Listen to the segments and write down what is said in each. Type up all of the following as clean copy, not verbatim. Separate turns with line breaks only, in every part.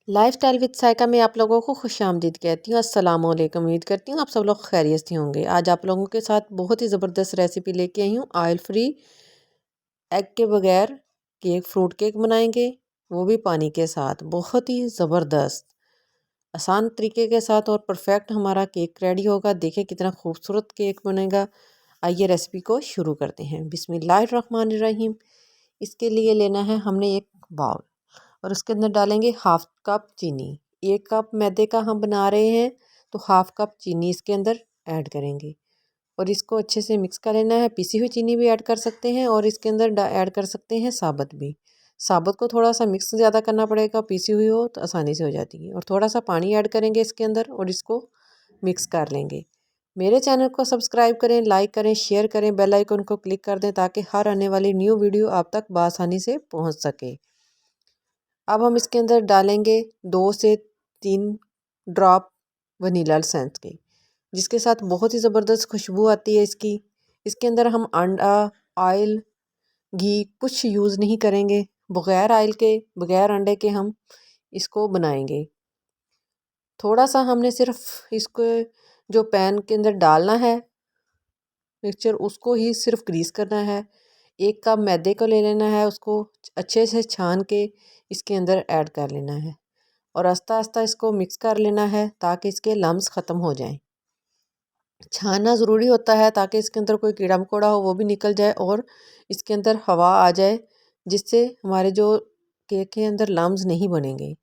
Lifestyle with Saika में आप लोगों को खुशामदीद कहती हूँ। अस्सलाम वालेकुम। उम्मीद करती हूँ आप सब लोग खैरियत से होंगे। आज आप लोगों के साथ बहुत ही ज़बरदस्त रेसिपी लेके आई हूँ। ऑयल फ्री एग के बगैर फ्रूट केक बनाएंगे, वो भी पानी के साथ। बहुत ही ज़बरदस्त आसान तरीके के साथ और परफेक्ट हमारा केक रेडी होगा। देखिए कितना खूबसूरत केक बनेगा। आइए रेसिपी को शुरू करते हैं। बिस्मिल्लाहिर्रहमानिर्रहीम। इसके लिए लेना है हमने एक बाउल और उसके अंदर डालेंगे हाफ कप चीनी। 1 कप मैदे का हम बना रहे हैं तो हाफ कप चीनी इसके अंदर ऐड करेंगे और इसको अच्छे से मिक्स कर लेना है। पिसी हुई चीनी भी ऐड कर सकते हैं और इसके अंदर ऐड कर सकते हैं साबुत भी। साबुत को थोड़ा सा मिक्स ज़्यादा करना पड़ेगा, पीसी हुई हो तो आसानी से हो जाती है। और थोड़ा सा पानी ऐड करेंगे इसके अंदर और इसको मिक्स कर लेंगे। मेरे चैनल को सब्सक्राइब करें, लाइक करें, शेयर करें, बेल आइकन को क्लिक कर दें ताकि हर आने वाली न्यू वीडियो आप तक बआसानी से पहुंच सके। अब हम इसके अंदर डालेंगे 2 से 3 ड्रॉप वनीला एसेंस के, जिसके साथ बहुत ही ज़बरदस्त खुशबू आती है इसकी। इसके अंदर हम अंडा, ऑयल, घी कुछ यूज़ नहीं करेंगे। बग़ैर ऑयल के, बग़ैर अंडे के हम इसको बनाएंगे। थोड़ा सा हमने सिर्फ इसको जो पैन के अंदर डालना है मिक्सचर, उसको ही सिर्फ ग्रीस करना है। 1 कप मैदे को ले लेना है, उसको अच्छे से छान के इसके अंदर ऐड कर लेना है और आस्ता आस्ता इसको मिक्स कर लेना है ताकि इसके लम्स ख़त्म हो जाएं। छानना ज़रूरी होता है ताकि इसके अंदर कोई कीड़ा मकोड़ा हो वो भी निकल जाए और इसके अंदर हवा आ जाए, जिससे हमारे जो केक के अंदर लम्स नहीं बनेंगे।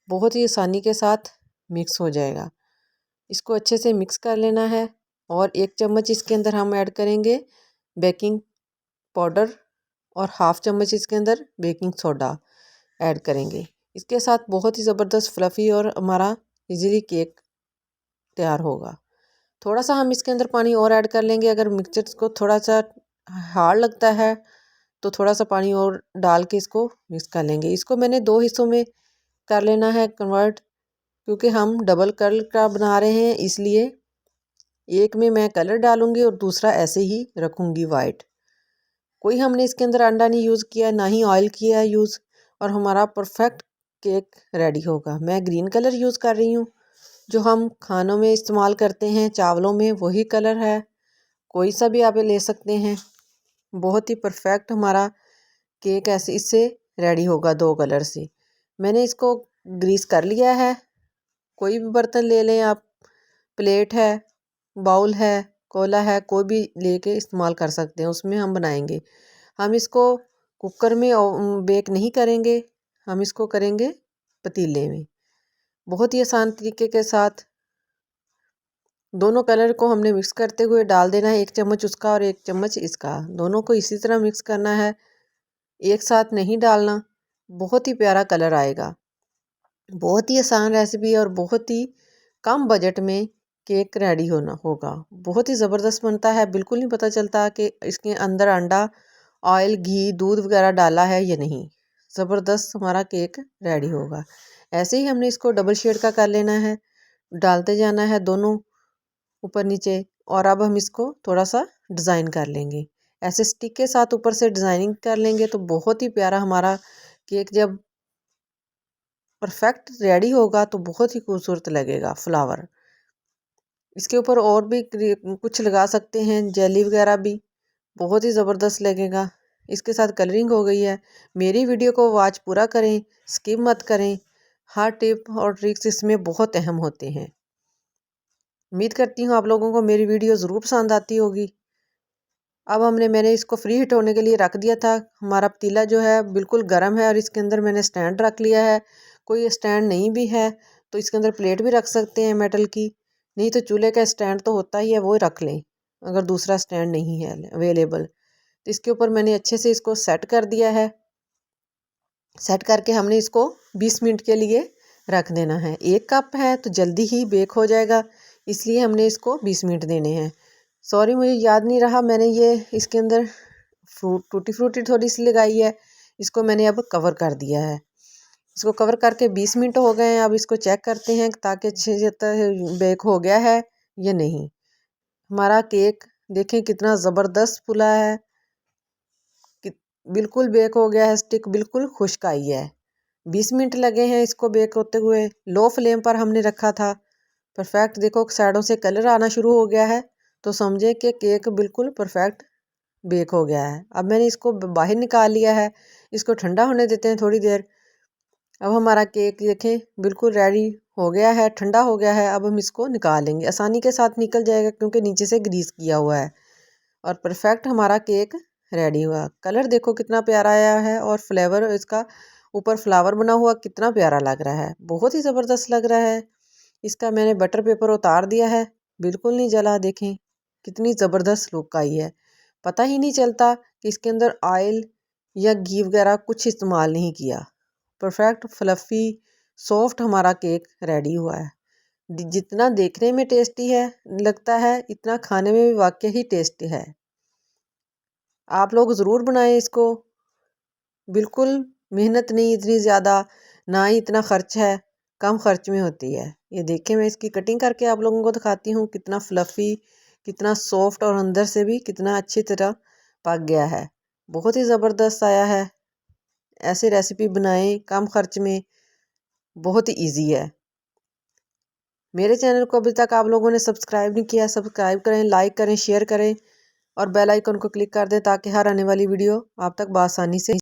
बहुत ही आसानी के साथ मिक्स हो जाएगा। इसको अच्छे से मिक्स कर लेना है और 1 चम्मच इसके अंदर हम ऐड करेंगे बेकिंग पाउडर और हाफ़ चम्मच इसके अंदर बेकिंग सोडा ऐड करेंगे। इसके साथ बहुत ही ज़बरदस्त फ्लफ़ी और हमारा इजीली केक तैयार होगा। थोड़ा सा हम इसके अंदर पानी और ऐड कर लेंगे। अगर मिक्सचर को थोड़ा सा हार्ड लगता है तो थोड़ा सा पानी और डाल के इसको मिक्स कर लेंगे। इसको मैंने 2 हिस्सों में कर लेना है कन्वर्ट, क्योंकि हम डबल कलर का बना रहे हैं, इसलिए एक में मैं कलर डालूंगी और दूसरा ऐसे ही रखूंगी वाइट। कोई हमने इसके अंदर अंडा नहीं यूज़ किया, ना ही ऑयल किया यूज़, और हमारा परफेक्ट केक रेडी होगा। मैं ग्रीन कलर यूज़ कर रही हूँ, जो हम खानों में इस्तेमाल करते हैं चावलों में, वही कलर है। कोई सा भी आप ले सकते हैं। बहुत ही परफेक्ट हमारा केक ऐसे इससे रेडी होगा 2 कलर से। मैंने इसको ग्रीस कर लिया है। कोई भी बर्तन ले लें आप, प्लेट है, बाउल है, कोला है, कोई भी लेके इस्तेमाल कर सकते हैं, उसमें हम बनाएंगे। हम इसको कुकर में बेक नहीं करेंगे, हम इसको करेंगे पतीले में। बहुत ही आसान तरीके के साथ दोनों कलर को हमने मिक्स करते हुए डाल देना है। 1 चम्मच उसका और 1 चम्मच इसका, दोनों को इसी तरह मिक्स करना है, एक साथ नहीं डालना। बहुत ही प्यारा कलर आएगा। बहुत ही आसान रेसिपी और बहुत ही कम बजट में केक रेडी होगा। बहुत ही ज़बरदस्त बनता है। बिल्कुल नहीं पता चलता कि इसके अंदर अंडा, ऑयल, घी, दूध वगैरह डाला है या नहीं। ज़बरदस्त हमारा केक रेडी होगा। ऐसे ही हमने इसको डबल शेड का कर लेना है, डालते जाना है दोनों ऊपर नीचे। और अब हम इसको थोड़ा सा डिज़ाइन कर लेंगे, ऐसे स्टिक के साथ ऊपर से डिज़ाइनिंग कर लेंगे तो बहुत ही प्यारा हमारा केक जब परफेक्ट रेडी होगा तो बहुत ही खूबसूरत लगेगा। फ्लावर इसके ऊपर और भी कुछ लगा सकते हैं, जेली वगैरह भी, बहुत ही ज़बरदस्त लगेगा। इसके साथ कलरिंग हो गई है। मेरी वीडियो को वॉच पूरा करें, स्किप मत करें। हर टिप और ट्रिक्स इसमें बहुत अहम होते हैं। उम्मीद करती हूँ आप लोगों को मेरी वीडियो ज़रूर पसंद आती होगी। अब मैंने इसको फ्री हीट होने के लिए रख दिया था। हमारा पतीला जो है बिल्कुल गर्म है और इसके अंदर मैंने स्टैंड रख लिया है। कोई स्टैंड नहीं भी है तो इसके अंदर प्लेट भी रख सकते हैं मेटल की, नहीं तो चूल्हे का स्टैंड तो होता ही है, वो रख लें अगर दूसरा स्टैंड नहीं है अवेलेबल। तो इसके ऊपर मैंने अच्छे से इसको सेट कर दिया है। सेट करके हमने इसको 20 मिनट के लिए रख देना है। 1 कप है तो जल्दी ही बेक हो जाएगा, इसलिए हमने इसको 20 मिनट देने हैं। सॉरी मुझे याद नहीं रहा, मैंने ये इसके अंदर टूटी फ्रूटी थोड़ी सी लगाई है। इसको मैंने अब कवर कर दिया है। इसको कवर करके 20 मिनट हो गए हैं। अब इसको चेक करते हैं ताकि अच्छे से बेक हो गया है या नहीं। हमारा केक देखें कितना ज़बरदस्त फूला है, बिल्कुल बेक हो गया है। स्टिक बिल्कुल खुश्क आई है। 20 मिनट लगे हैं इसको बेक होते हुए। लो फ्लेम पर हमने रखा था। परफेक्ट देखो साइडों से कलर आना शुरू हो गया है, तो समझे कि केक बिल्कुल परफेक्ट बेक हो गया है। अब मैंने इसको बाहर निकाल लिया है। इसको ठंडा होने देते हैं थोड़ी देर। अब हमारा केक देखें बिल्कुल रेडी हो गया है, ठंडा हो गया है। अब हम इसको निकालेंगे, आसानी के साथ निकल जाएगा क्योंकि नीचे से ग्रीस किया हुआ है। और परफेक्ट हमारा केक रेडी हुआ। कलर देखो कितना प्यारा आया है और फ्लेवर इसका ऊपर फ्लावर बना हुआ कितना प्यारा लग रहा है, बहुत ही ज़बरदस्त लग रहा है। इसका मैंने बटर पेपर उतार दिया है, बिल्कुल नहीं जला। देखें कितनी ज़बरदस्त लुक आई है। पता ही नहीं चलता कि इसके अंदर ऑयल या घी वगैरह कुछ इस्तेमाल नहीं किया। परफेक्ट फ्लफ़ी सॉफ्ट हमारा केक रेडी हुआ है। जितना देखने में टेस्टी है लगता है, इतना खाने में भी वाकई ही टेस्टी है। आप लोग ज़रूर बनाएं इसको। बिल्कुल मेहनत नहीं इतनी ज़्यादा, ना ही इतना खर्च है, कम खर्च में होती है। ये देखिए मैं इसकी कटिंग करके आप लोगों को दिखाती हूँ, कितना फ्लफ़ी, कितना सॉफ्ट और अंदर से भी कितना अच्छी तरह पक गया है। बहुत ही ज़बरदस्त आया है। ऐसे रेसिपी बनाएं कम खर्च में, बहुत ही ईजी है। मेरे चैनल को अभी तक आप लोगों ने सब्सक्राइब नहीं किया, सब्सक्राइब करें, लाइक करें, शेयर करें और बेल आइकन को क्लिक कर दें ताकि हर आने वाली वीडियो आप तक बआसानी से